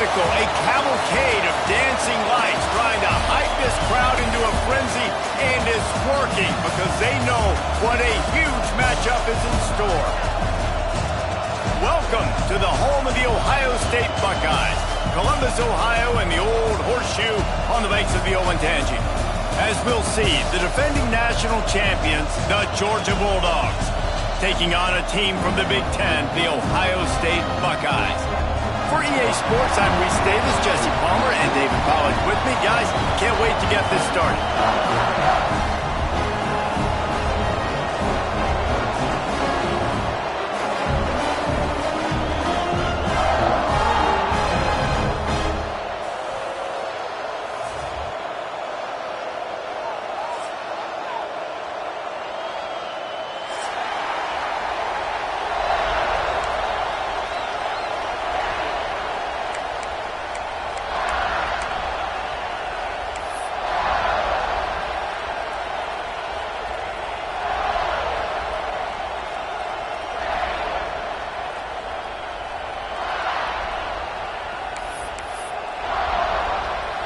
spectacle, a cavalcade of dancing lights trying to hype this crowd into a frenzy, and it's working because they know what a huge matchup is in store. Welcome to the home of the Ohio State Buckeyes, Columbus, Ohio, and the old horseshoe on the banks of the Olentangy. As we'll see, the defending national champions, the Georgia Bulldogs, taking on a team from the Big Ten, the Ohio State Buckeyes. For EA Sports, I'm Reese Davis, Jesse Palmer, and David Pollack with me. Guys, can't wait to get this started.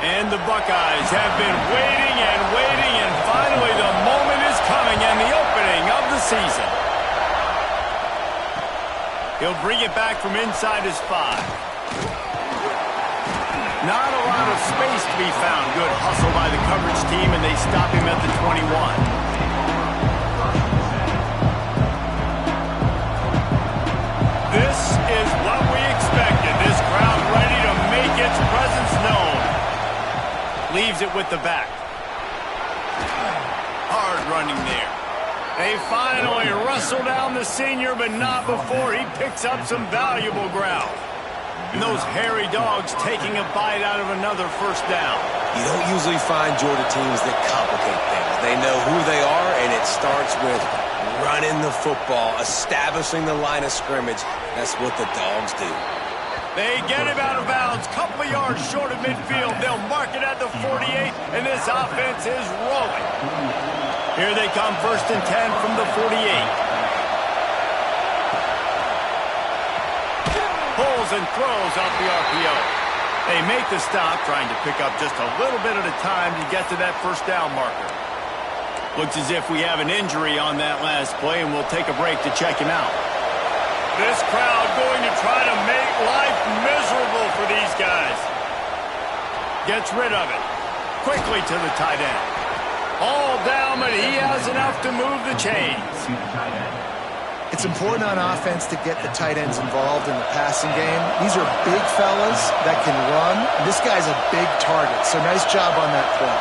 And the Buckeyes have been waiting, and finally the moment is coming and the opening of the season. He'll bring it back from inside his 5. Not a lot of space to be found. Good hustle by the coverage team, and they stop him at the 21. This is what we expected. This crowd ready to make its presence known. Leaves it with the back. Hard running there. They finally wrestle down the senior, but not before he picks up some valuable ground. And those hairy dogs taking a bite out of another first down. You don't usually find Georgia teams that complicate things. They know who they are, and it starts with running the football, establishing the line of scrimmage. That's what the dogs do. They get him out of bounds, couple of yards short of midfield. They'll mark it at the 48, and this offense is rolling. Here they come, 1st and 10 from the 48. Pulls and throws off the RPO. They make the stop, trying to pick up just a little bit at a time to get to that first down marker. Looks as if we have an injury on that last play, and we'll take a break to check him out. This crowd going to try to make life miserable for these guys. Gets rid of it. Quickly to the tight end. All down, but he has enough to move the chains. It's important on offense to get the tight ends involved in the passing game. These are big fellas that can run. This guy's a big target, so nice job on that play.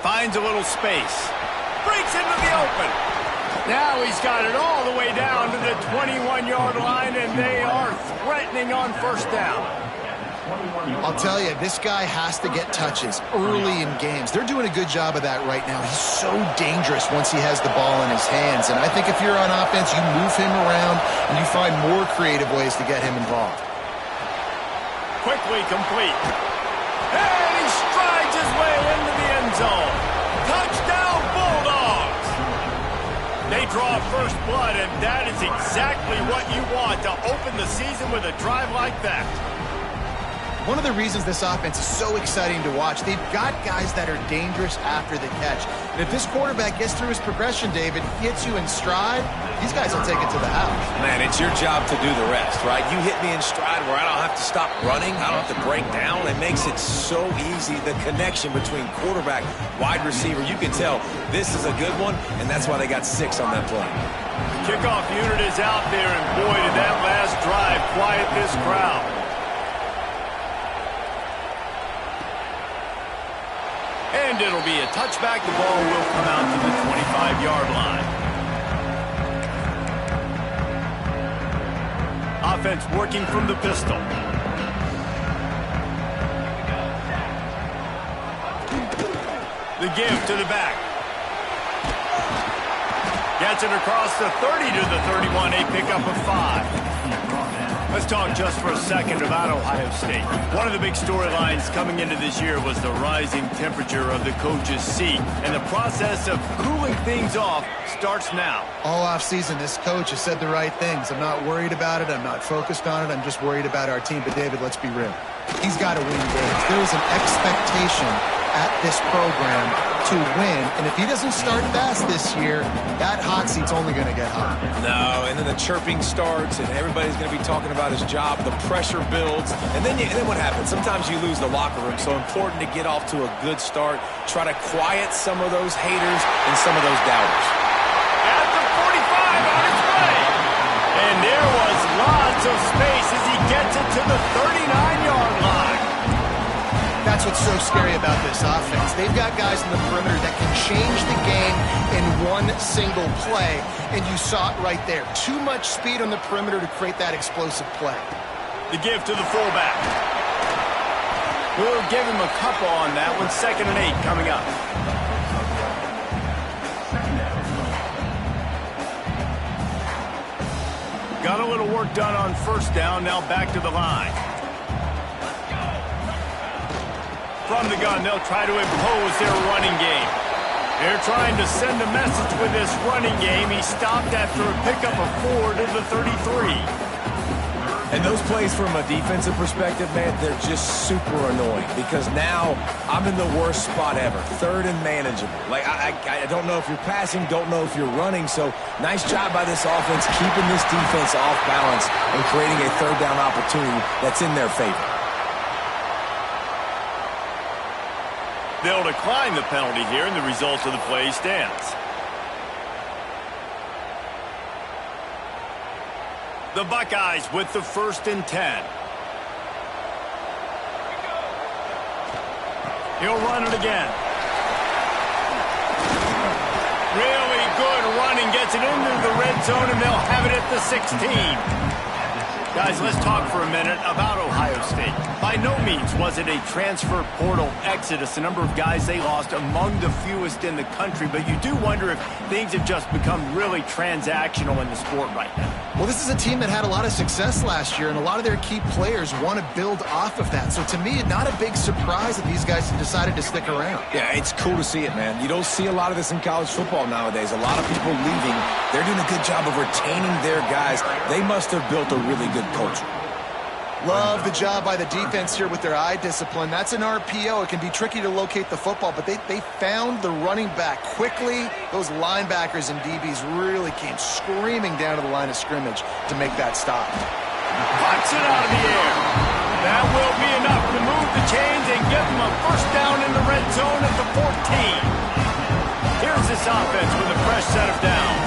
Finds a little space. Breaks into the open. Now he's got it all the way down to the 21-yard line, and they are threatening on first down. I'll tell you, this guy has to get touches early in games. They're doing a good job of that right now. He's so dangerous once he has the ball in his hands, and I think if you're on offense, you move him around, and you find more creative ways to get him involved. Quickly complete. And he strides his way into the end zone. Touchdown, Bulldogs! They draw first blood, and that is exactly what you want to open the season with a drive like that. One of the reasons this offense is so exciting to watch, they've got guys that are dangerous after the catch. And if this quarterback gets through his progression, David, hits you in stride, these guys will take it to the house. Man, it's your job to do the rest, right? You hit me in stride where I don't have to stop running. I don't have to break down. It makes it so easy. The connection between quarterback, wide receiver, you can tell this is a good one, and that's why they got 6 on that play. Kickoff unit is out there, and boy, did that last drive quiet this crowd. And it'll be a touchback. The ball will come out to the 25-yard line. Offense working from the pistol. The give to the back. Gets it across the 30 to the 31. A pickup of 5. Let's talk just for a second about Ohio State. One of the big storylines coming into this year was the rising temperature of the coach's seat. And the process of cooling things off starts now. All offseason, this coach has said the right things. I'm not worried about it. I'm not focused on it. I'm just worried about our team. But, David, let's be real. He's got to win games. There is an expectation at this program to win. And if he doesn't start fast this year, that hot seat's only going to get hot. No, and then the chirping starts, and everybody's going to be talking about his job. The pressure builds, and then what happens? Sometimes you lose the locker room, so important to get off to a good start. Try to quiet some of those haters and some of those doubters. At the 45 on its way. And there was lots of space as he gets it to the 39-yard line. That's what's so scary about this offense. They've got guys in the perimeter that can change the game in one single play, and you saw it right there. Too much speed on the perimeter to create that explosive play. The give to the fullback. We'll give him a couple on that one. 2nd and 8 coming up. Got a little work done on 1st down. Now back to the line. From the gun, they'll try to impose their running game. They're trying to send a message with this running game. He stopped after a pickup of 4 to the 33. And those plays from a defensive perspective, man, they're just super annoying because now I'm in the worst spot ever. 3rd and manageable. Like, I don't know if you're passing, don't know if you're running. So nice job by this offense keeping this defense off balance and creating a 3rd down opportunity that's in their favor. They'll decline the penalty here, and the result of the play stands. The Buckeyes with the 1st and 10. He'll run it again. Really good running, gets it into the red zone, and they'll have it at the 16. Guys, let's talk for a minute about Ohio State. By no means was it a transfer portal exodus. The number of guys they lost among the fewest in the country, but you do wonder if things have just become really transactional in the sport right now. Well, this is a team that had a lot of success last year, and a lot of their key players want to build off of that. So to me, not a big surprise that these guys have decided to stick around. Yeah, it's cool to see it, man. You don't see a lot of this in college football nowadays. A lot of people leaving. They're doing a good job of retaining their guys. They must have built a really good culture. Love the job by the defense here with their eye discipline. That's an RPO. It can be tricky to locate the football, but they found the running back quickly. Those linebackers and DBs really came screaming down to the line of scrimmage to make that stop. Puts it out of the air. That will be enough to move the chains and give them a 1st down in the red zone at the 14. Here's this offense with a fresh set of downs.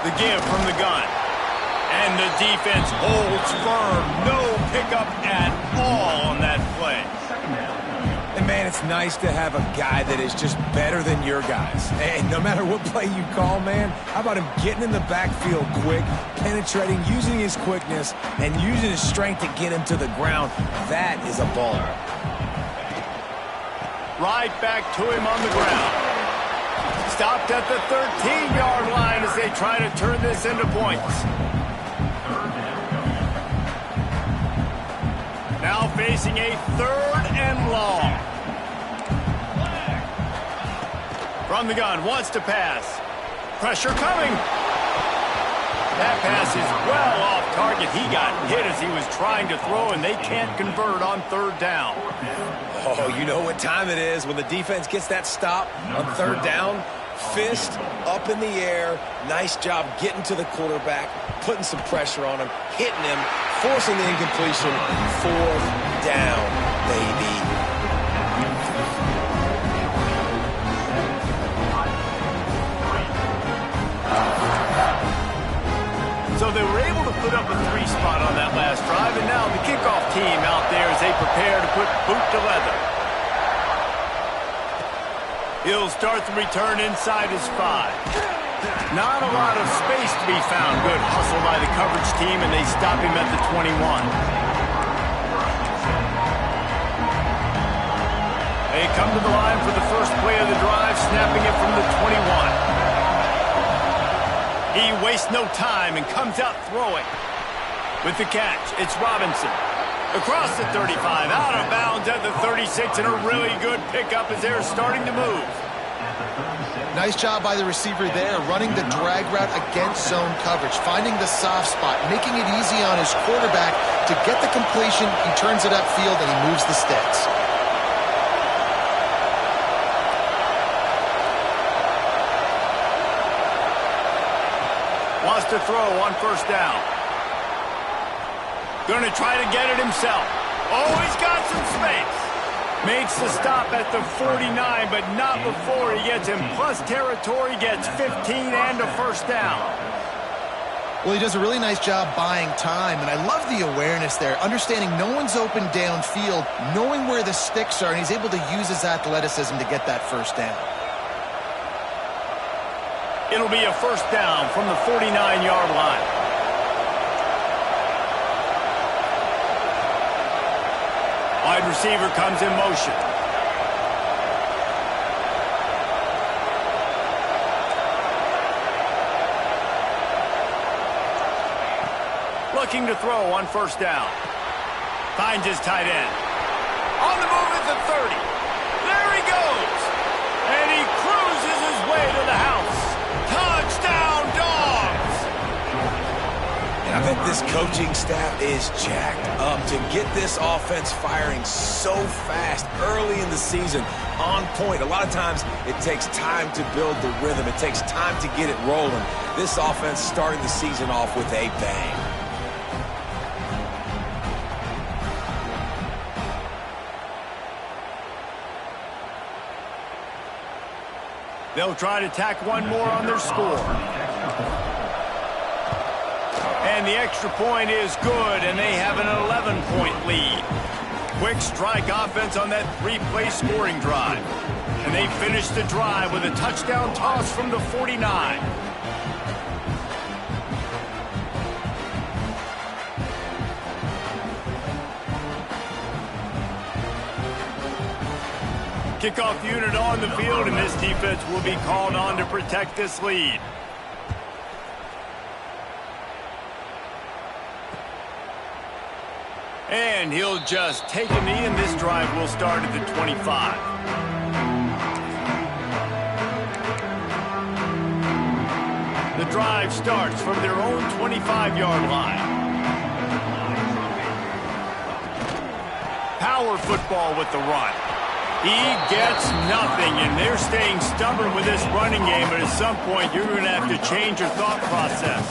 The give from the gun. And the defense holds firm. No pickup at all on that play. And, man, it's nice to have a guy that is just better than your guys. And no matter what play you call, man, how about him getting in the backfield quick, penetrating, using his quickness, and using his strength to get him to the ground. That is a baller. Right back to him on the ground. Stopped at the 13-yard line as they try to turn this into points. Now facing a 3rd and long. From the gun, wants to pass. Pressure coming. That pass is well off target. He got hit as he was trying to throw, and they can't convert on 3rd down. Oh, you know what time it is when the defense gets that stop on 3rd down. Fist up in the air. Nice job getting to the quarterback, putting some pressure on him, hitting him, forcing the incompletion. 4th down, baby. So they were able to put up a 3 spot on that last drive, and now the kickoff team out there as they prepare to put boot to leather. He'll start the return inside his 5. Not a lot of space to be found. Good hustle by the coverage team, and they stop him at the 21. They come to the line for the first play of the drive, snapping it from the 21. He wastes no time and comes out throwing. With the catch, it's Robinson. Across the 35, out of bounds at the 36, and a really good pickup as they're starting to move. Nice job by the receiver there, running the drag route against zone coverage, finding the soft spot, making it easy on his quarterback to get the completion. He turns it upfield, and he moves the sticks. Wants to throw on first down. Going to try to get it himself. Oh, he's got some space. Makes the stop at the 49, but not before he gets in plus territory, gets 15 and a first down. Well, he does a really nice job buying time, and I love the awareness there, understanding no one's open downfield, knowing where the sticks are, and he's able to use his athleticism to get that first down. It'll be a first down from the 49-yard line. Wide receiver comes in motion. Looking to throw on first down. Finds his tight end. On the move at the 30. There he goes. And he cruises his way to the house. Touchdown, Dogs! And I think this coaching staff is jacked up to get this offense firing so fast early in the season, on point. A lot of times it takes time to build the rhythm. It takes time to get it rolling. This offense starting the season off with a bang. They'll try to tack one more on their score. And the extra point is good, and they have an 11-point lead. Quick strike offense on that three-play scoring drive. And they finish the drive with a touchdown toss from the 49. Kickoff unit on the field, and this defense will be called on to protect this lead. And he'll just take a knee, and this drive will start at the 25. The drive starts from their own 25-yard line. Power football with the run. He gets nothing, and they're staying stubborn with this running game, but at some point you're going to have to change your thought process.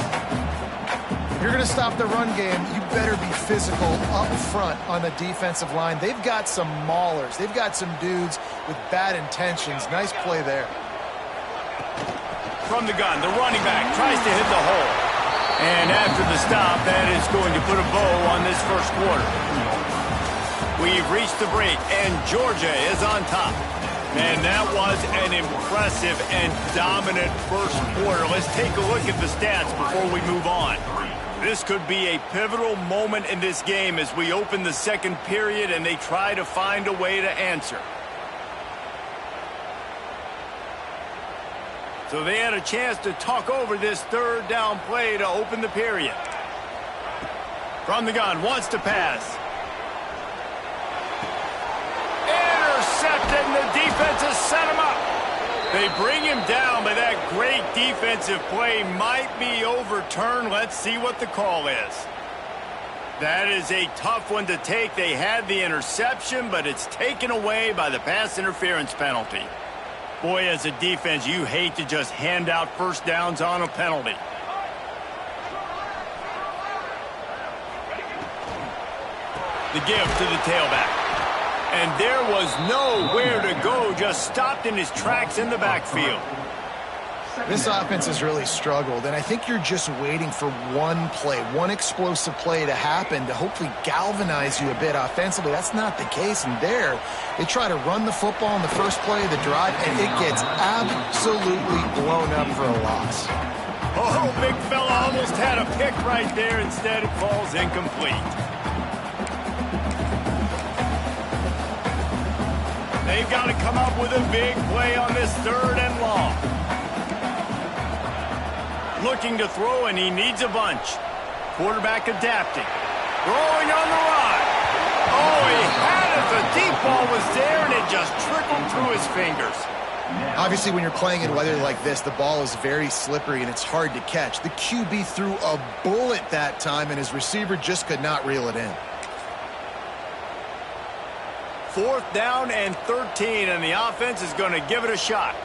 If you're going to stop the run game, you better be physical up front on the defensive line. They've got some maulers. They've got some dudes with bad intentions. Nice play there. From the gun, the running back tries to hit the hole. And after the stop, that is going to put a bow on this first quarter. We've reached the break, and Georgia is on top. Man, that was an impressive and dominant first quarter. Let's take a look at the stats before we move on. This could be a pivotal moment in this game as we open the second period and they try to find a way to answer. So they had a chance to talk over this third down play to open the period. From the gun, wants to pass. Intercepted, and the defense has set him up. They bring him down, but that great defensive play might be overturned. Let's see what the call is. That is a tough one to take. They had the interception, but it's taken away by the pass interference penalty. Boy, as a defense, you hate to just hand out first downs on a penalty. The give to the tailback. And there was nowhere to go, just stopped in his tracks in the backfield. This offense has really struggled, and I think you're just waiting for one play, one explosive play to happen to hopefully galvanize you a bit offensively. That's not the case, and there they try to run the football in the first play of the drive, and it gets absolutely blown up for a loss. Oh, big fella almost had a pick right there. Instead, it falls incomplete. They've got to come up with a big play on this third and long. Looking to throw, and he needs a bunch. Quarterback adapting. Throwing on the run. Oh, he had it. The deep ball was there, and it just trickled through his fingers. Obviously, when you're playing in weather like this, the ball is very slippery, and it's hard to catch. The QB threw a bullet that time, and his receiver just could not reel it in. 4th down and 13, and the offense is going to give it a shot.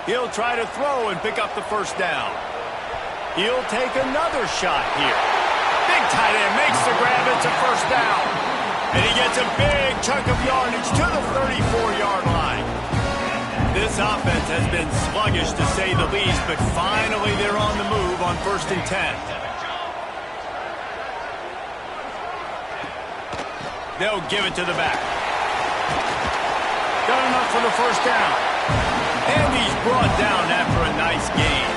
He'll try to throw and pick up the first down. He'll take another shot here. Big tight end makes the grab. It's a first down. And he gets a big chunk of yardage to the 34-yard line. This offense has been sluggish, to say the least, but finally they're on the move on 1st and 10. They'll give it to the back. Got enough for the first down. And he's brought down after a nice gain.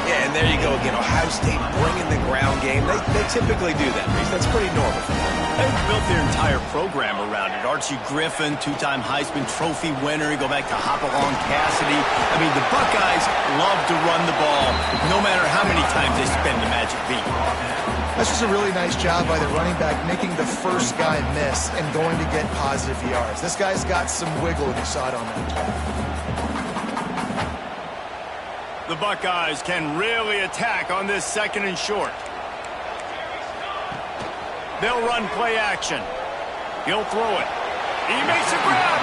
Yeah, and there you go again. Ohio State bringing the ground game. They typically do that, Reese. That's pretty normal for them. They've built their entire program around it. Archie Griffin, 2-time Heisman Trophy winner. You go back to Hopalong Cassidy. I mean, the Buckeyes love to run the ball, no matter how many times they spin the magic beat. That's just a really nice job by the running back, making the first guy miss and going to get positive yards. This guy's got some wiggle, and you saw it on that play. The Buckeyes can really attack on this 2nd and short. They'll run play action. He'll throw it. He makes a grab.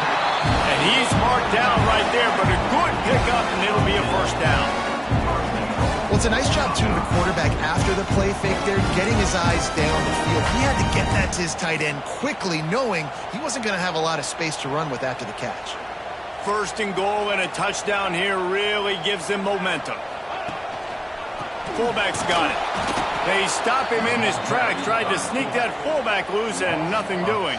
And he's marked down right there, but a good pickup, and it'll be a first down. Well, it's a nice job, too, the quarterback after the play fake there, getting his eyes down the field. He had to get that to his tight end quickly, knowing he wasn't going to have a lot of space to run with after the catch. 1st and goal, and a touchdown here really gives them momentum. Fullback's got it. They stop him in his tracks, tried to sneak that fullback loose, and nothing doing.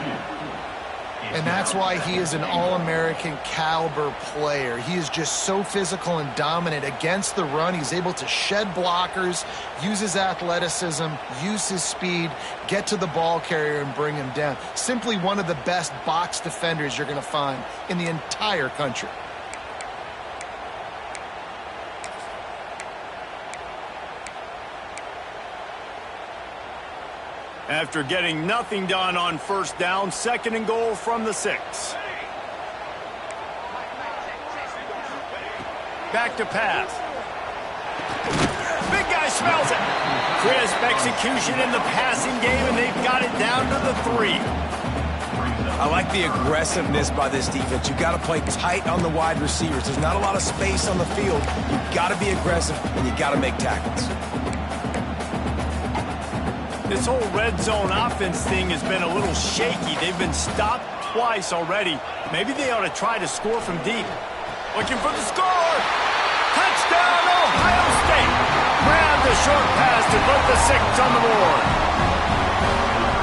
And that's why he is an All-American caliber player. He is just so physical and dominant against the run. He's able to shed blockers, use his athleticism, use his speed, get to the ball carrier and bring him down. Simply one of the best box defenders you're going to find in the entire country. After getting nothing done on 1st down, 2nd and goal from the 6. Back to pass. Big guy smells it. Crisp execution in the passing game, and they've got it down to the 3. I like the aggressiveness by this defense. You've got to play tight on the wide receivers. There's not a lot of space on the field. You've got to be aggressive, and you've got to make tackles. This whole red zone offense thing has been a little shaky. They've been stopped twice already. Maybe they ought to try to score from deep. Looking for the score. Touchdown, Ohio State. Grab the short pass to put the 6 on the board.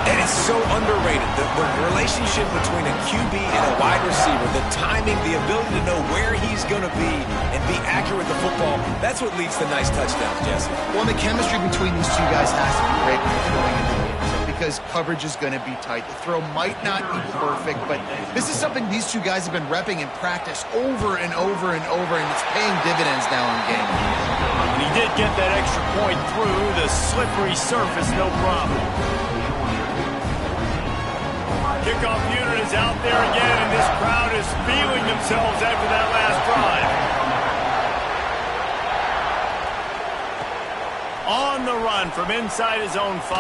And it's so underrated. The relationship between a QB and a wide receiver, the timing, the ability to know where he's going to be and be accurate with the football, that's what leads to nice touchdowns, Jesse. Well, the chemistry between these two guys has to be great when they're throwing into the game, because coverage is going to be tight. The throw might not be perfect, but this is something these two guys have been repping in practice over and over and over, and it's paying dividends now in game. And he did get that extra point through the slippery surface, no problem. Kickoff unit is out there again, and this crowd is feeling themselves after that last drive. On the run from inside his own 5.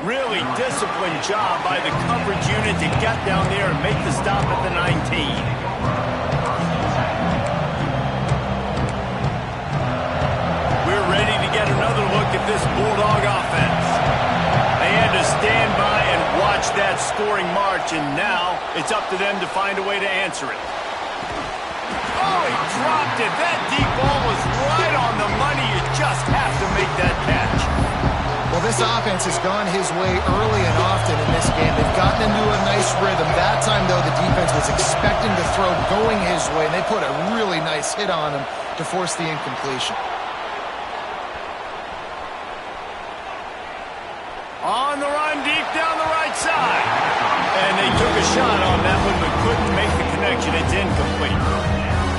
Really disciplined job by the coverage unit to get down there and make the stop at the 19. We're ready to get another look at this Bulldog offense. They had to stand by and watch that scoring march, and now it's up to them to find a way to answer it. Oh, he dropped it. That deep ball was right on the money. You just have to make that catch. Well, this offense has gone his way early and often in this game. They've gotten into a nice rhythm. That time, though, the defense was expecting the throw going his way, and they put a really nice hit on him to force the incompletion. On the run, deep down the right side. And they took a shot on that one, but couldn't make the connection. It's incomplete.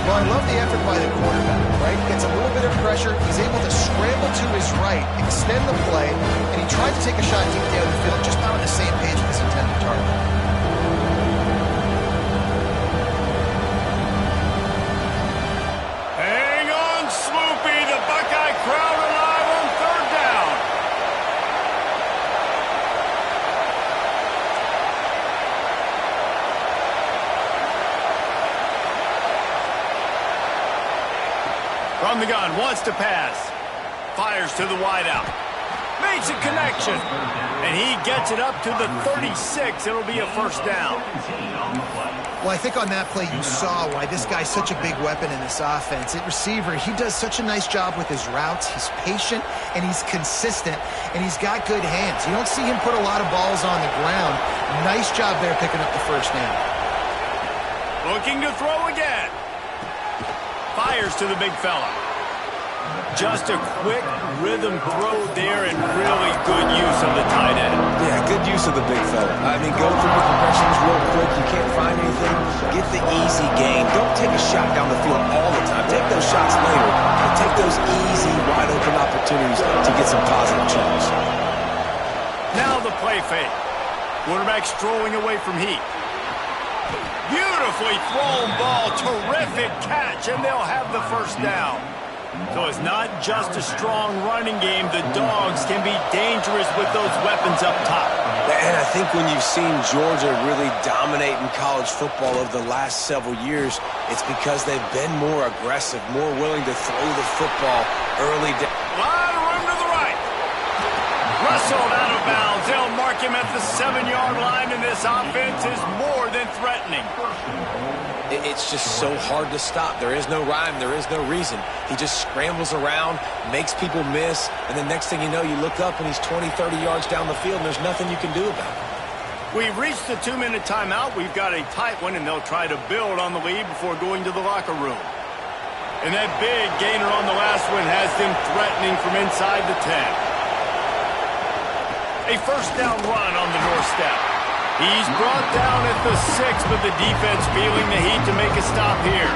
Well, I love the effort by the quarterback, right? Gets a little bit of pressure. He's able to scramble to his right, extend the play, and he tried to take a shot deep down the field, just not on the same page with his intended target. Hang on, Sloopy. The Buckeye crowd alive on third down. From the gun, wants to pass. Fires to the wideout. Makes a connection. And he gets it up to the 36. It'll be a first down. Well, I think on that play you saw why this guy's such a big weapon in this offense. At receiver, he does such a nice job with his routes. He's patient, and he's consistent, and he's got good hands. You don't see him put a lot of balls on the ground. Nice job there picking up the first down. Looking to throw again. Fires to the big fella. Just a quick rhythm throw there and really good use of the tight end. Yeah, good use of the big fella. I mean, go through the progressions real quick. You can't find anything. Get the easy gain. Don't take a shot down the field all the time. Take those shots later, and take those easy, wide-open opportunities to get some positive chunks. Now the play fake. Quarterback strolling away from Heat. Beautifully thrown ball. Terrific catch, and they'll have the first down. So it's not just a strong running game. The Dogs can be dangerous with those weapons up top. And I think when you've seen Georgia really dominate in college football over the last several years, it's because they've been more aggressive, more willing to throw the football early. Lot of room to the right. Wrestled out of bounds. They'll mark him at the 7-yard line, and this offense is more than threatening. It's just so hard to stop. There is no rhyme. There is no reason. He just scrambles around, makes people miss, and the next thing you know, you look up and he's 20, 30 yards down the field, and there's nothing you can do about it. We've reached the 2-minute timeout. We've got a tight one, and they'll try to build on the lead before going to the locker room. And that big gainer on the last one has them threatening from inside the 10. A first down run on the doorstep. He's brought down at the 6, but the defense feeling the heat to make a stop here.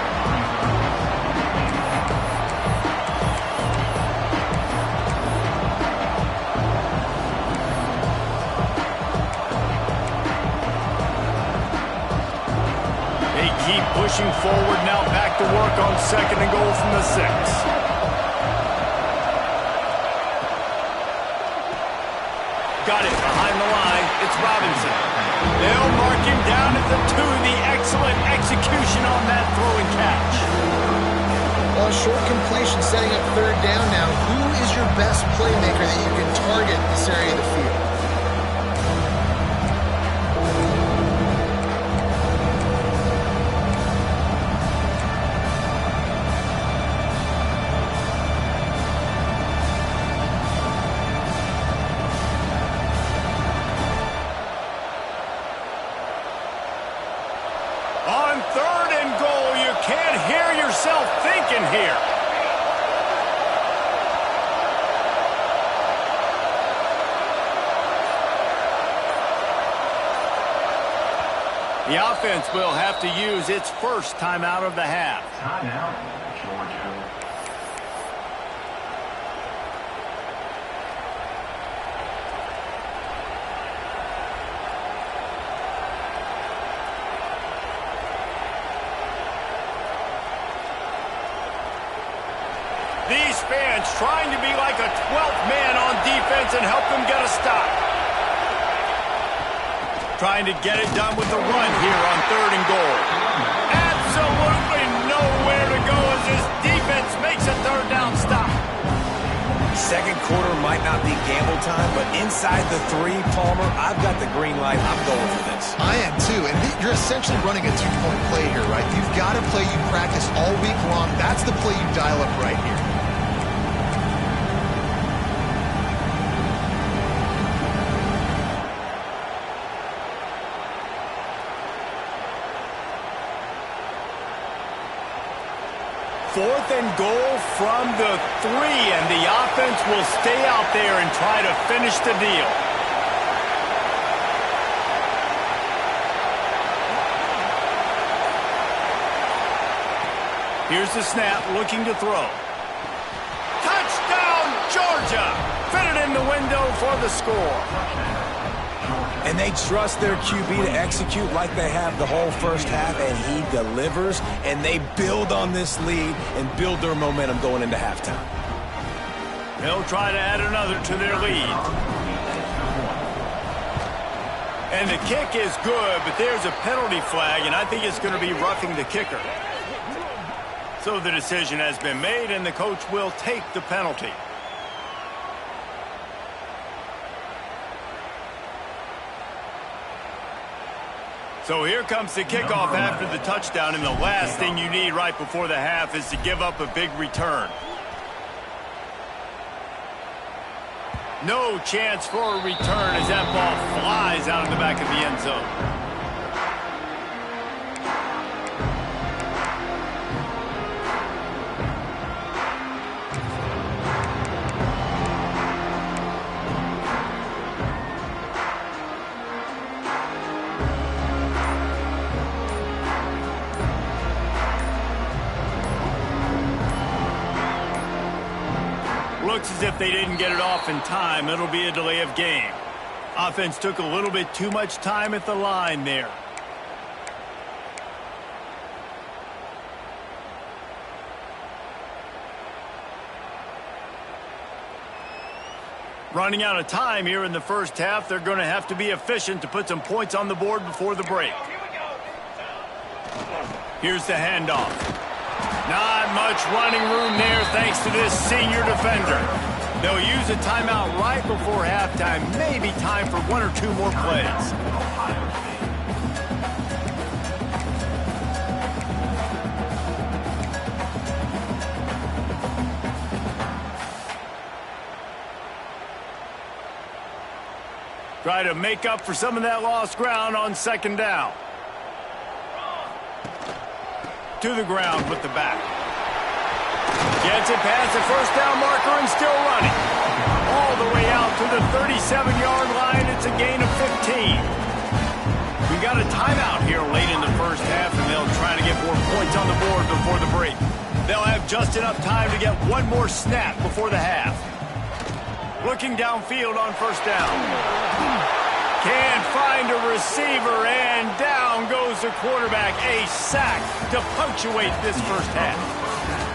They keep pushing forward now, back to work on 2nd and goal from the 6. Got it behind the line. It's Robinson. They'll mark him down at the 2. The excellent execution on that throw and catch. Well, short completion setting up third down now. Who is your best playmaker that you can target in this area of the field? On 3rd and goal, you can't hear yourself thinking here. The offense will have to use its first timeout of the half. Timeout, Georgia. These fans trying to be like a 12th man on defense and help them get a stop. Trying to get it done with the run here on 3rd and goal. Absolutely nowhere to go as this defense makes a 3rd down stop. Second quarter might not be gamble time, but inside the 3, Palmer, I've got the green light. I'm going for this. I am too, and you're essentially running a 2-point play here, right? You've got a play you practice all week long. That's the play you dial up right here. Fourth and goal from the 3, and the offense will stay out there and try to finish the deal. Here's the snap, looking to throw. Touchdown, Georgia! Fitted in the window for the score. And they trust their QB to execute like they have the whole first half, and he delivers, and they build on this lead and build their momentum going into halftime. They'll try to add another to their lead. And the kick is good, but there's a penalty flag, and I think it's going to be roughing the kicker. So the decision has been made, and the coach will take the penalty. So here comes the kickoff after the touchdown, and the last thing you need right before the half is to give up a big return. No chance for a return as that ball flies out of the back of the end zone. Looks as if they didn't get it off in time. It'll be a delay of game. Offense took a little bit too much time at the line there. Running out of time here in the first half. They're going to have to be efficient to put some points on the board before the break. Here's the handoff. Not much running room there thanks to this senior defender. They'll use a timeout right before halftime. Maybe time for one or two more plays. Try to make up for some of that lost ground on second down. To the ground with the back. Gets it past the first down marker and still running. All the way out to the 37-yard line. It's a gain of 15. We got a timeout here late in the first half, and they'll try to get more points on the board before the break. They'll have just enough time to get one more snap before the half. Looking downfield on first down. Can't find a receiver, and down goes the quarterback. A sack to punctuate this first half.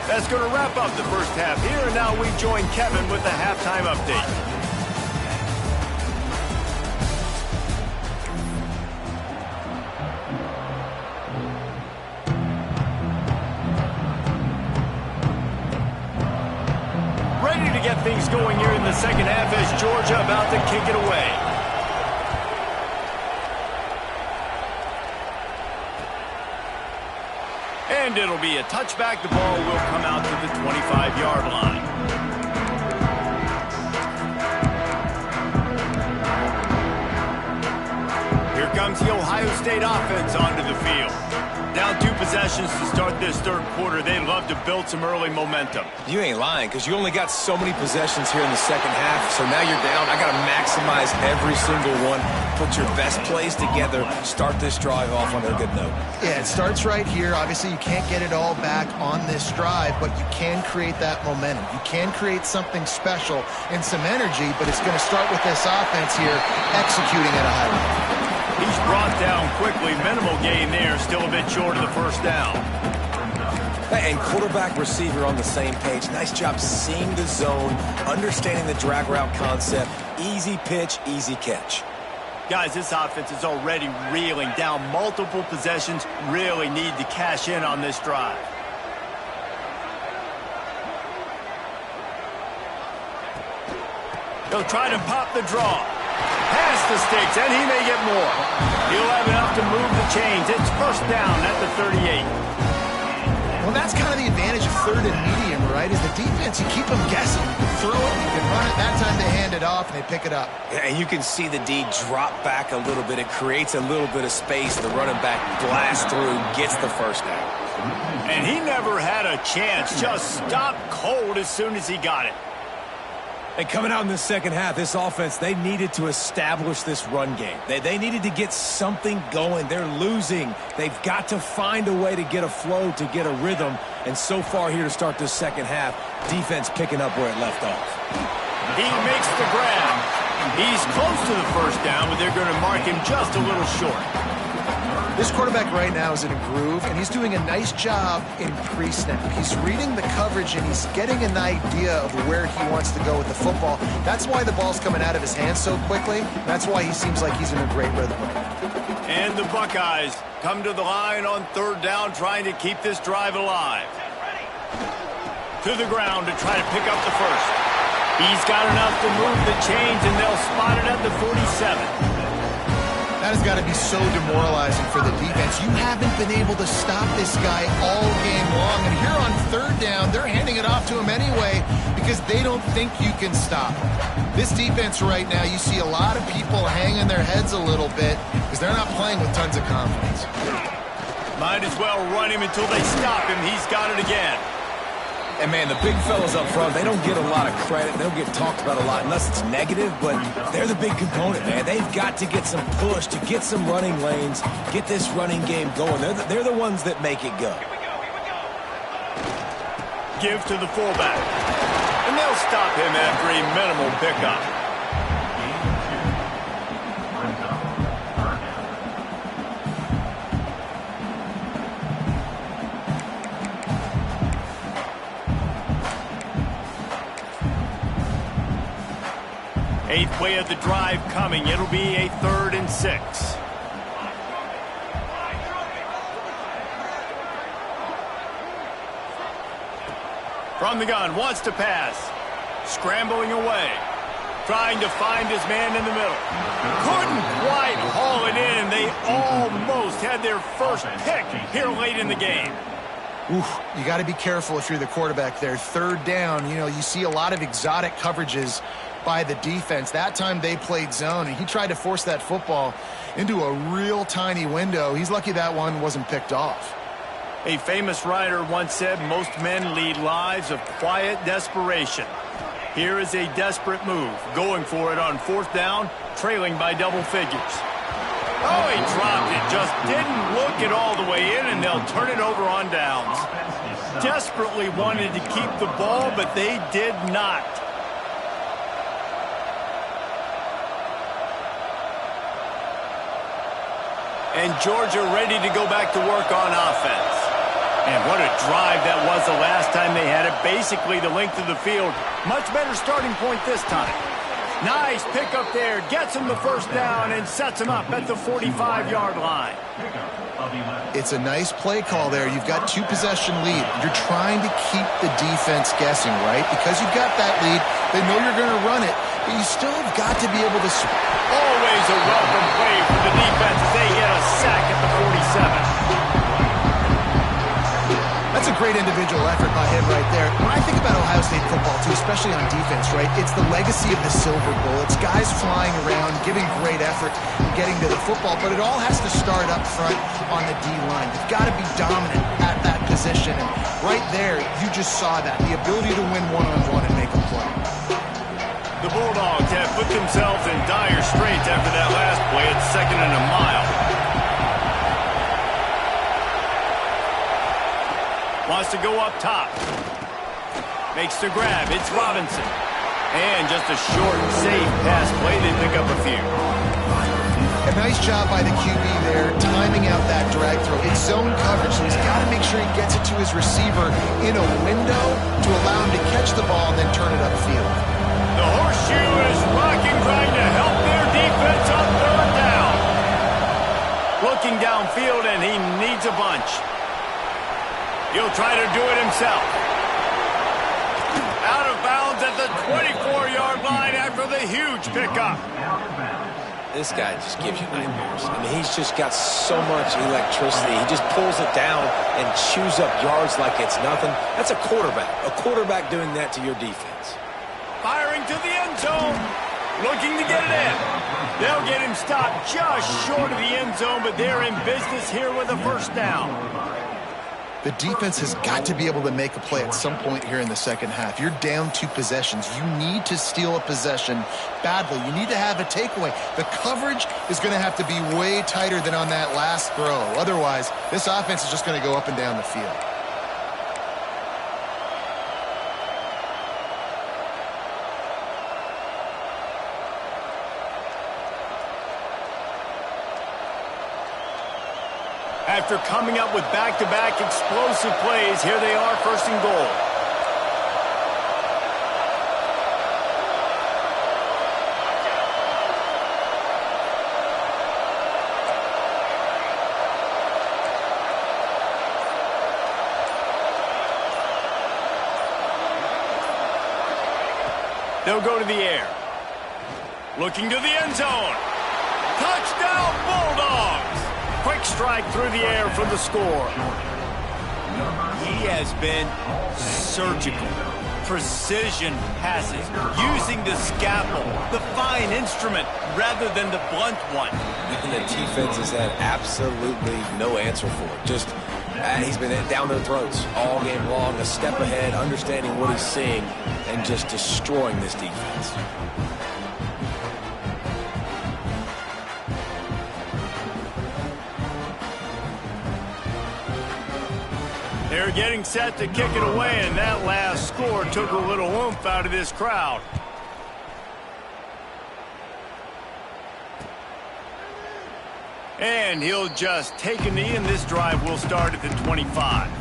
That's going to wrap up the first half here, and now we join Kevin with the halftime update. Ready to get things going here in the second half as Georgia about to kick it away. And it'll be a touchback. The ball will come out to the 25-yard line. Here comes the Ohio State offense onto the field. Down 2 possessions to start this third quarter. They'd love to build some early momentum. You ain't lying, because you only got so many possessions here in the second half, so now you're down. I got to maximize every single one. Put your best plays together. Start this drive off on a good note. Yeah, it starts right here. Obviously, you can't get it all back on this drive, but you can create that momentum. You can create something special and some energy, but it's going to start with this offense here executing at a high level. He's brought down quickly. Minimal gain there. Still a bit short of the first down. And quarterback receiver on the same page. Nice job seeing the zone, understanding the drag route concept. Easy pitch, easy catch. Guys, this offense is already reeling down multiple possessions. Really need to cash in on this drive. He'll try to pop the draw. Past the sticks, and he may get more. He'll have enough to move the chains. It's first down at the 38. Well, that's kind of the advantage of third and medium, right? Is the defense, you keep them guessing. You can throw it, you can run it. That time they hand it off, and they pick it up. Yeah, and you can see the D drop back a little bit. It creates a little bit of space. The running back blasts through, gets the first down. And he never had a chance. Just stopped cold as soon as he got it. And coming out in the second half, this offense, they needed to establish this run game. They needed to get something going. They're losing. They've got to find a way to get a flow, to get a rhythm. And so far here to start this second half, defense picking up where it left off. He makes the grab. He's close to the first down, but they're going to mark him just a little short. This quarterback right now is in a groove, and he's doing a nice job in pre-snap. He's reading the coverage, and he's getting an idea of where he wants to go with the football. That's why the ball's coming out of his hands so quickly. That's why he seems like he's in a great rhythm. And the Buckeyes come to the line on third down, trying to keep this drive alive. To the ground to try to pick up the first. He's got enough to move the chains, and they'll spot it at the 47. That has got to be so demoralizing for the defense. You haven't been able to stop this guy all game long. And here on third down, they're handing it off to him anyway because they don't think you can stop him. This defense right now, you see a lot of people hanging their heads a little bit because they're not playing with tons of confidence. Might as well run him until they stop him. He's got it again. And, man, the big fellas up front, they don't get a lot of credit. They don't get talked about a lot unless it's negative, but they're the big component, man. They've got to get some push, to get some running lanes, get this running game going. They're the ones that make it go. Give to the fullback. And they'll stop him after a minimal pickup. Eighth play of the drive coming. It'll be a 3rd and 6. From the gun, wants to pass. Scrambling away. Trying to find his man in the middle. Couldn't quite haul it in. They almost had their first pick here late in the game. Oof, you got to be careful if you're the quarterback there. Third down, you see a lot of exotic coverages by the defense. That time they played zone, and he tried to force that football into a real tiny window. He's lucky that one wasn't picked off. A famous writer once said, most men lead lives of quiet desperation. Here is a desperate move, going for it on 4th down, trailing by double figures. Oh, he dropped it, just didn't look it all the way in, and they'll turn it over on downs. Desperately wanted to keep the ball, but they did not. And Georgia ready to go back to work on offense. And what a drive that was the last time they had it. Basically the length of the field. Much better starting point this time. Nice pickup there. Gets him the first down and sets him up at the 45-yard line. It's a nice play call there. You've got 2-possession lead. You're trying to keep the defense guessing, right? Because you've got that lead. They know you're going to run it. But you still have got to be able to... Always a welcome play for the defense as they get a sack at the 47. That's a great individual effort by him right there. When I think about Ohio State football, too, especially on defense, right, it's the legacy of the Silver Bowl. It's guys flying around, giving great effort, and getting to the football, but it all has to start up front on the D-line. You've got to be dominant at that position, and right there, you just saw that, the ability to win one-on-one and make a play. The Bulldogs have put themselves in dire straits after that last play. It's 2nd and a mile. Wants to go up top. Makes the grab. It's Robinson. And just a short, safe pass play. They pick up a few. A nice job by the QB there, timing out that drag throw. It's zone coverage, so he's got to make sure he gets it to his receiver in a window to allow him to catch the ball and then turn it upfield. The horseshoe is rocking, trying to help their defense on 3rd down. Looking downfield, and he needs a bunch. He'll try to do it himself. Out of bounds at the 24-yard line after the huge pickup. This guy just gives you nightmares. I mean, he's just got so much electricity. He just pulls it down and chews up yards like it's nothing. That's a quarterback. A quarterback doing that to your defense. Firing to the end zone. Looking to get it in. They'll get him stopped just short of the end zone, but they're in business here with a first down. The defense has got to be able to make a play at some point here in the second half. You're down 2 possessions. You need to steal a possession badly. You need to have a takeaway. The coverage is going to have to be way tighter than on that last throw. Otherwise, this offense is just going to go up and down the field. After coming up with back-to-back explosive plays, here they are, first and goal. They'll go to the air. Looking to the end zone. Touchdown, Bulldogs! Quick strike through the air for the score. He has been surgical. Precision passes, using the scalpel, the fine instrument, rather than the blunt one. And the defense has had absolutely no answer for it. Just, he's been down their throats all game long, a step ahead, understanding what he's seeing, and just destroying this defense. They're getting set to kick it away, and that last score took a little oomph out of this crowd. And he'll just take a knee, and this drive will start at the 25.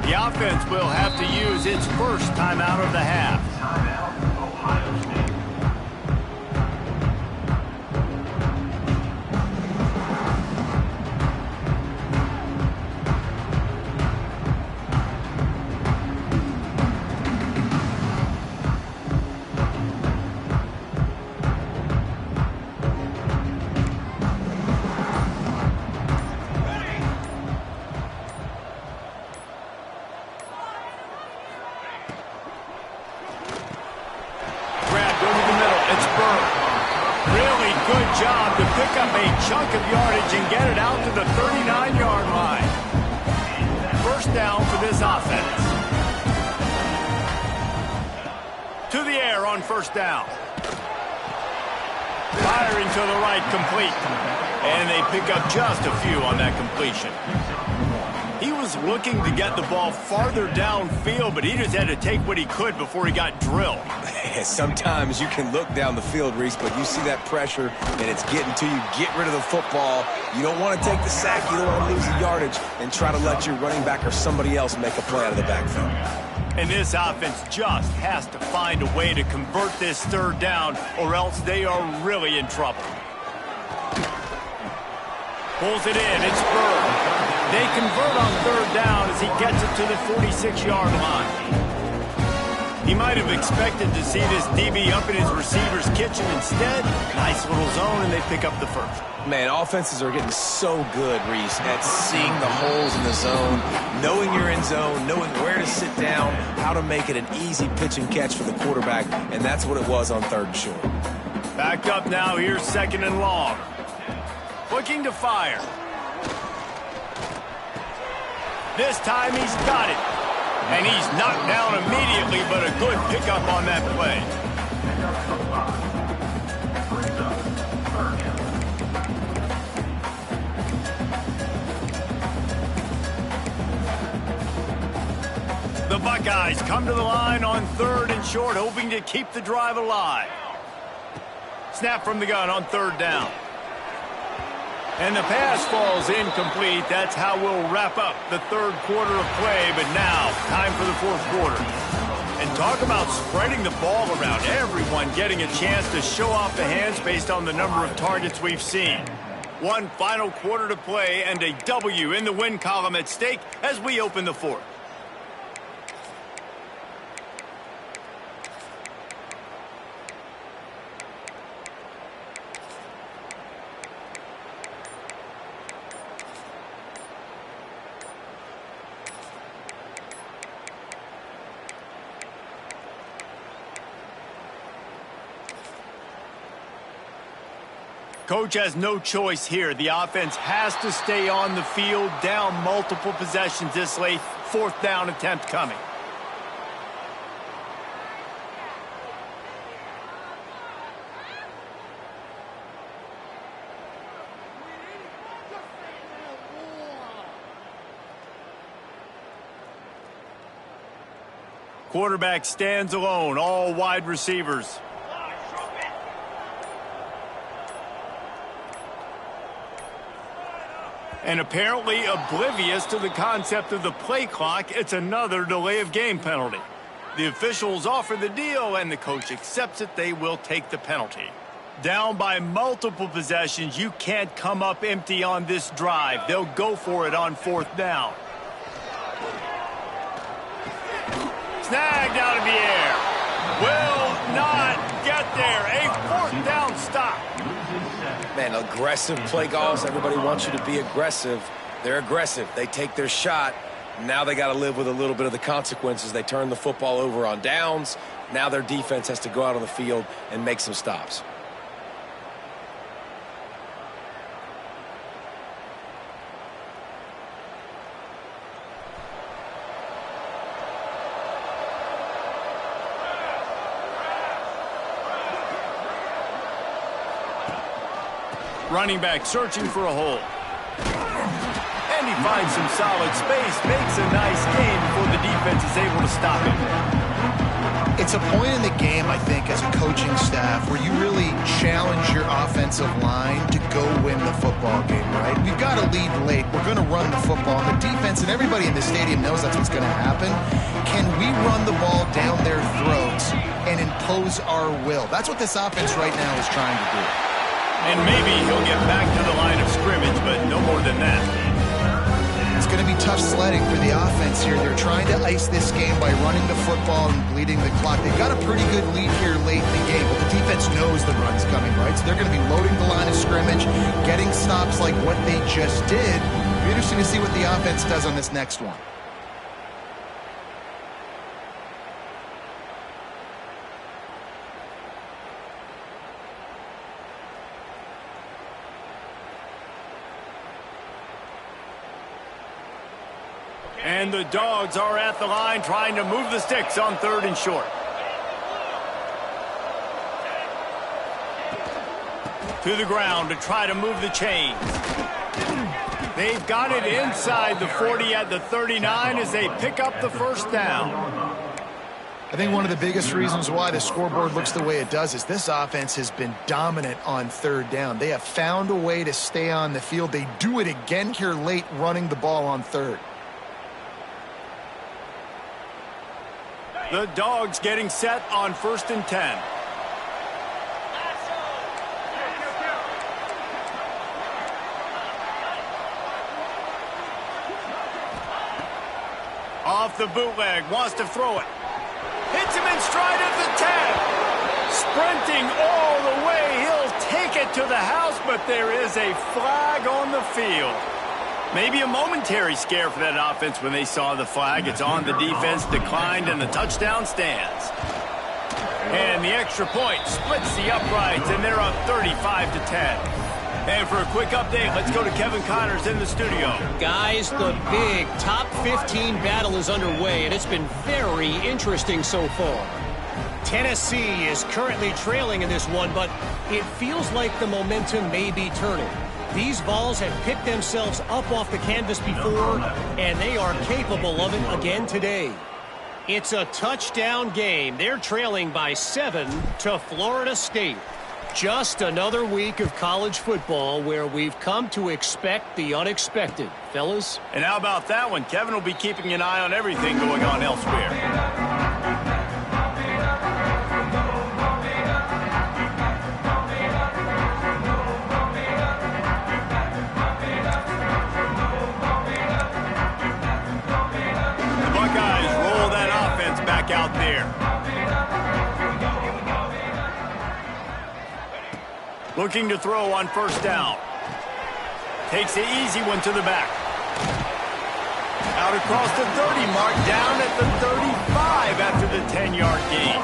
The offense will have to use its first timeout of the half. Timeout, Ohio State. Job to pick up a chunk of yardage and get it out to the 39-yard line. First down for this offense. To the air on first down. Firing to the right, complete. And they pick up just a few on that completion. He was looking to get the ball farther downfield, but he just had to take what he could before he got drilled. Sometimes you can look down the field, Reese, but you see that pressure and it's getting to you. Get rid of the football. You don't want to take the sack. You don't want to lose the yardage and try to let your running back or somebody else make a play out of the backfield. And this offense just has to find a way to convert this third down, or else they are really in trouble. Pulls it in. It's Burr. They convert on third down as he gets it to the 46-yard line. He might have expected to see this DB up in his receiver's kitchen. Instead, nice little zone, and they pick up the first. Man, offenses are getting so good, Reese, at seeing the holes in the zone, knowing you're in zone, knowing where to sit down, how to make it an easy pitch and catch for the quarterback, and that's what it was on third and short. Back up now, here's second and long. Looking to fire. This time he's got it. And he's knocked down immediately, but a good pickup on that play. The Buckeyes come to the line on third and short, hoping to keep the drive alive. Snap from the gun on third down. And the pass falls incomplete. That's how we'll wrap up the third quarter of play. But now, time for the fourth quarter. And talk about spreading the ball around. Everyone getting a chance to show off the hands based on the number of targets we've seen. One final quarter to play and a W in the win column at stake as we open the fourth. Coach has no choice here. The offense has to stay on the field, down multiple possessions this late. Fourth down attempt coming. Quarterback stands alone, all wide receivers. And apparently oblivious to the concept of the play clock, it's another delay of game penalty. The officials offer the deal, and the coach accepts it. They will take the penalty. Down by multiple possessions, you can't come up empty on this drive. They'll go for it on fourth down. Snagged out of the air. Will not get there. A fourth down stop. Man, aggressive play calls. Everybody wants you to be aggressive. They're aggressive. They take their shot. Now they got to live with a little bit of the consequences. They turn the football over on downs. Now their defense has to go out on the field and make some stops. Running back searching for a hole. And he finds some solid space, makes a nice gain before the defense is able to stop him. It's a point in the game, I think, as a coaching staff where you really challenge your offensive line to go win the football game, right? We've got to lead late. We're going to run the football. And the defense and everybody in the stadium knows that's what's going to happen. Can we run the ball down their throats and impose our will? That's what this offense right now is trying to do. And maybe he'll get back to the line of scrimmage, but no more than that. It's going to be tough sledding for the offense here. They're trying to ice this game by running the football and bleeding the clock. They've got a pretty good lead here late in the game, but the defense knows the run's coming, right? So they're going to be loading the line of scrimmage, getting stops like what they just did. It'll be interesting to see what the offense does on this next one. And the Dogs are at the line trying to move the sticks on third and short. To the ground to try to move the chains. They've got it inside the 40 at the 39 as they pick up the first down. I think one of the biggest reasons why the scoreboard looks the way it does is this offense has been dominant on third down. They have found a way to stay on the field. They do it again here late, running the ball on third. The Dogs getting set on 1st and 10. Off the bootleg, wants to throw it. Hits him in stride at the 10. Sprinting all the way, he'll take it to the house, but there is a flag on the field. Maybe a momentary scare for that offense when they saw the flag. It's on the defense, declined, and the touchdown stands. And the extra point splits the uprights, and they're up 35-10. And for a quick update, let's go to Kevin Connors in the studio. Guys, the big top 15 battle is underway, and it's been very interesting so far. Tennessee is currently trailing in this one, but it feels like the momentum may be turning. These Vols have picked themselves up off the canvas before, and they are capable of it again today. It's a touchdown game. They're trailing by 7 to Florida State. Just another week of college football where we've come to expect the unexpected. Fellas? And how about that one? Kevin will be keeping an eye on everything going on elsewhere. Out there. Looking to throw on 1st down. Takes the easy one to the back. Out across the 30 mark, down at the 35 after the 10-yard gain.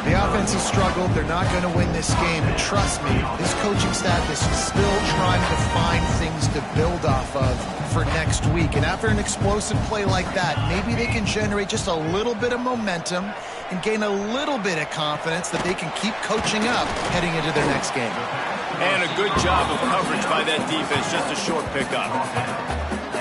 The offense has struggled. They're not going to win this game. But trust me, this coaching staff is still trying to find things to build off of for next week. And after an explosive play like that, maybe they can generate just a little bit of momentum and gain a little bit of confidence that they can keep coaching up heading into their next game. And a good job of coverage by that defense, just a short pickup.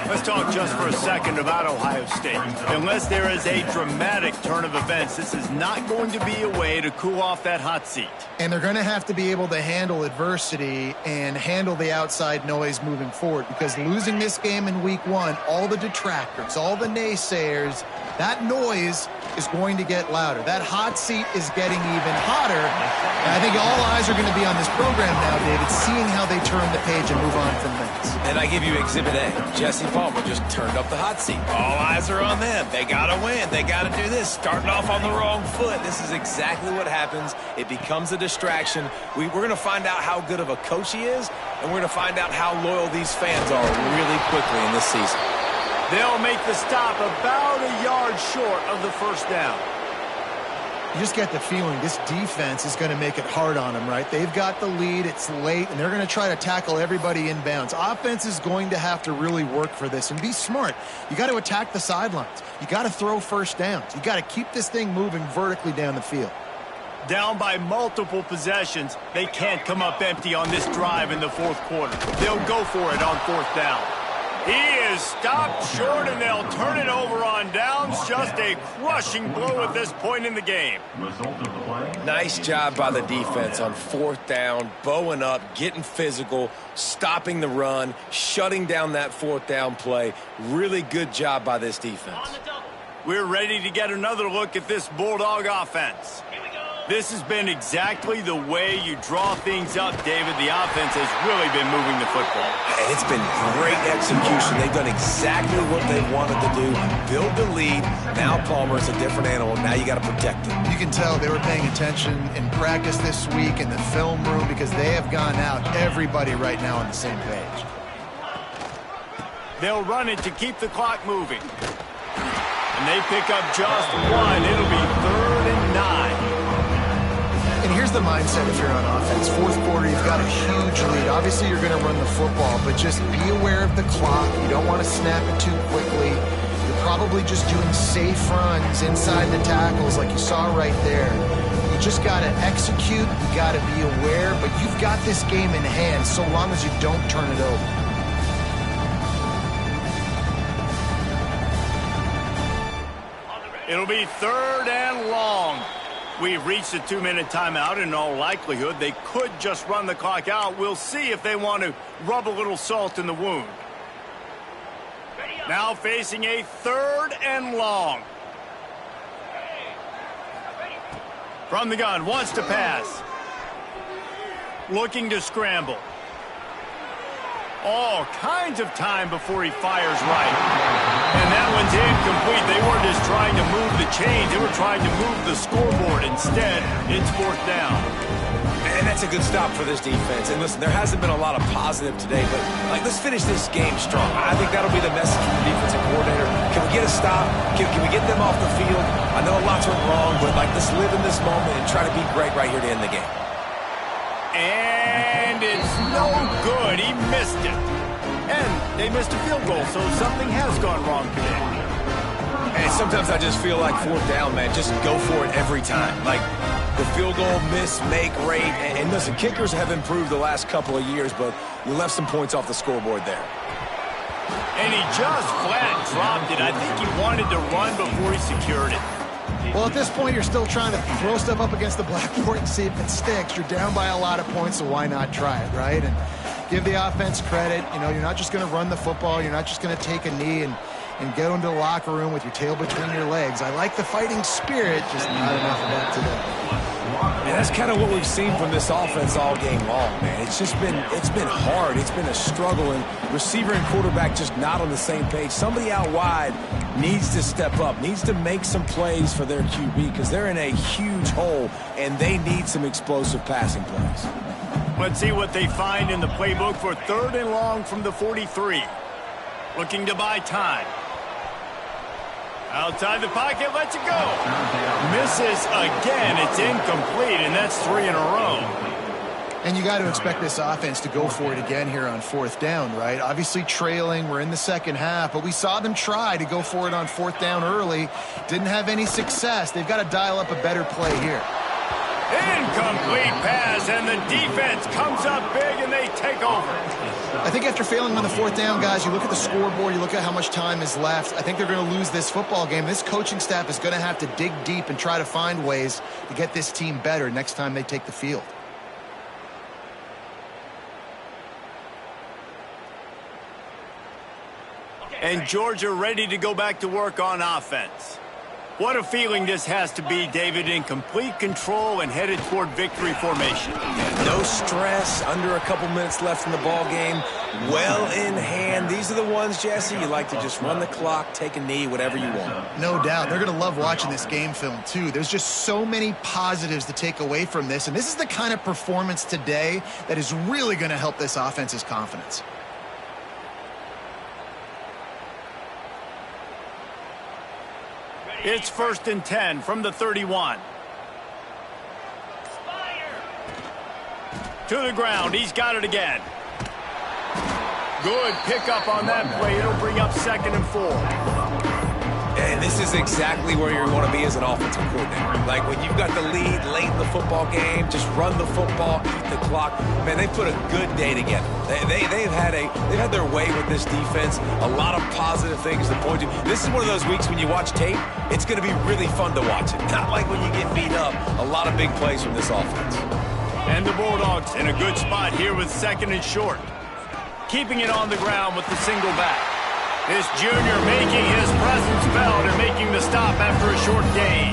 Let's talk just for a second about Ohio State. Unless there is a dramatic turn of events, this is not going to be a way to cool off that hot seat. And they're going to have to be able to handle adversity and handle the outside noise moving forward, because losing this game in week 1, all the detractors, all the naysayers, that noise is going to get louder. That hot seat is getting even hotter. And I think all eyes are going to be on this program now, David, seeing how they turn the page and move on from this. And I give you Exhibit A. Jesse Palmer just turned up the hot seat. All eyes are on them. They got to win. They got to do this. Starting off on the wrong foot. This is exactly what happens. It becomes a distraction. We're going to find out how good of a coach he is, and we're going to find out how loyal these fans are really quickly in this season. They'll make the stop about a yard short of the first down. You just get the feeling this defense is going to make it hard on them, right? They've got the lead, it's late, and they're going to try to tackle everybody inbounds. Offense is going to have to really work for this and be smart. You got to attack the sidelines. You got to throw first downs. You got to keep this thing moving vertically down the field. Down by multiple possessions, they can't come up empty on this drive in the fourth quarter. They'll go for it on fourth down. He is stopped short, and they'll turn it over on downs. Just a crushing blow at this point in the game. Nice job by the defense on fourth down, bowing up, getting physical, stopping the run, shutting down that fourth down play. Really good job by this defense. We're ready to get another look at this Bulldog offense. This has been exactly the way you draw things up, David. The offense has really been moving the football. And it's been great execution. They've done exactly what they wanted to do. Build the lead. Now Palmer's a different animal. Now you got to protect him. You can tell they were paying attention in practice this week in the film room, because they have gone out, everybody right now on the same page. They'll run it to keep the clock moving. And they pick up just one. It'll be 3rd and 9. And here's the mindset if you're on offense. Fourth quarter, you've got a huge lead. Obviously, you're going to run the football, but just be aware of the clock. You don't want to snap it too quickly. You're probably just doing safe runs inside the tackles like you saw right there. You just got to execute. You got to be aware, but you've got this game in hand so long as you don't turn it over. It'll be 3rd and long. We've reached a 2-minute timeout. In all likelihood, they could just run the clock out. We'll see if they want to rub a little salt in the wound. Now facing a 3rd and long. From the gun, wants to pass. Looking to scramble. All kinds of time before he fires right. And that one's incomplete. They weren't just trying to move the chains. They were trying to move the scoreboard. Instead, it's 4th down. And that's a good stop for this defense. And listen, there hasn't been a lot of positive today, but let's finish this game strong. I think that'll be the message from the defensive coordinator. Can we get a stop? Can we get them off the field? I know lots went wrong, but let's live in this moment and try to be great right here to end the game. And it's no good. He missed it. And they missed a field goal, so something has gone wrong today. And sometimes I just feel like 4th down, man. Just go for it every time. Like the field goal miss-make rate. And listen, kickers have improved the last couple of years, but you left some points off the scoreboard there. And he just flat dropped it. I think he wanted to run before he secured it. Well, at this point, you're still trying to throw stuff up against the blackboard and see if it sticks. You're down by a lot of points, so why not try it, right? And give the offense credit. You know, you're not just going to run the football. You're not just going to take a knee and go into the locker room with your tail between your legs. I like the fighting spirit, just not enough of that today. And that's kind of what we've seen from this offense all game long, man. It's been hard. It's been a struggle, and receiver and quarterback just not on the same page. Somebody out wide needs to step up, needs to make some plays for their QB, because they're in a huge hole, and they need some explosive passing plays. Let's see what they find in the playbook for 3rd and long from the 43. Looking to buy time. Outside the pocket, lets it go. Misses again. It's incomplete, and that's 3 in a row. And you got to expect this offense to go for it again here on 4th down, right? Obviously trailing, we're in the second half, but we saw them try to go for it on 4th down early. Didn't have any success. They've got to dial up a better play here. Incomplete pass, and the defense comes up big, and they take over. I think after failing on the 4th down, guys, you look at the scoreboard, you look at how much time is left. I think they're going to lose this football game. This coaching staff is going to have to dig deep and try to find ways to get this team better next time they take the field. And Georgia ready to go back to work on offense. What a feeling this has to be, David, in complete control and headed toward victory formation. No stress, under a couple minutes left in the ball game, well in hand. These are the ones, Jesse, you like to just run the clock, take a knee, whatever you want. No doubt. They're going to love watching this game film, too. There's just so many positives to take away from this, and this is the kind of performance today that is really going to help this offense's confidence. It's 1st and 10 from the 31. To the ground. He's got it again. Good pickup on that play. It'll bring up 2nd and 4. And this is exactly where you want to be as an offensive coordinator. Like when you've got the lead late in the football game, just run the football, eat the clock. Man, they put a good day together. They've had their way with this defense. A lot of positive things to point to. This is one of those weeks when you watch tape, it's going to be really fun to watch it. Not like when you get beat up. A lot of big plays from this offense. And the Bulldogs in a good spot here with 2nd and short. Keeping it on the ground with the single back. This junior making his presence felt and making the stop after a short gain.